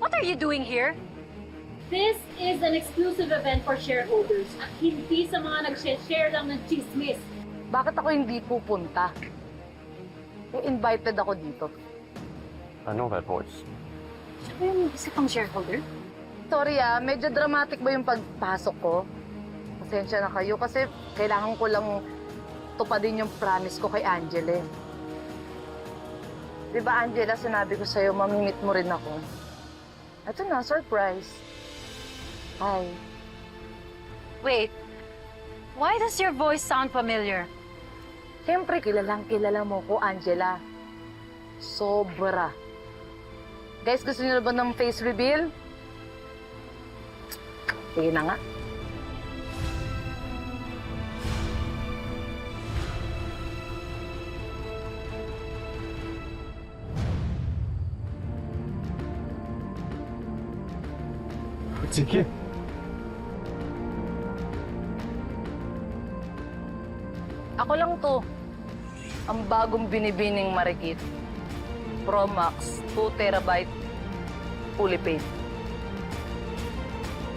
What are you doing here? This is an exclusive event for shareholders at hindi sa mga nag-share lang ng chismis. Bakit ako hindi pupunta? Invited ako dito. I know that voice. Siya ba yung isa pang shareholder? Sorry medyo dramatic ba yung pagpasok ko? Pasensya na kayo kasi kailangan ko lang tupadin yung promise ko kay Angela. Di ba, Angela, sinabi ko sa'yo, mamimit mo rin ako. Ito na, surprise. Hi. Wait, why does your voice sound familiar? Siyempre, kilala mo ko, Angela. Sobra. Guys, gusto niyo na ba ng face reveal? Sige na nga. Sige. Ako lang to. Ang bagong binibining marikit. Pro Max, 2 terabyte, fully paid.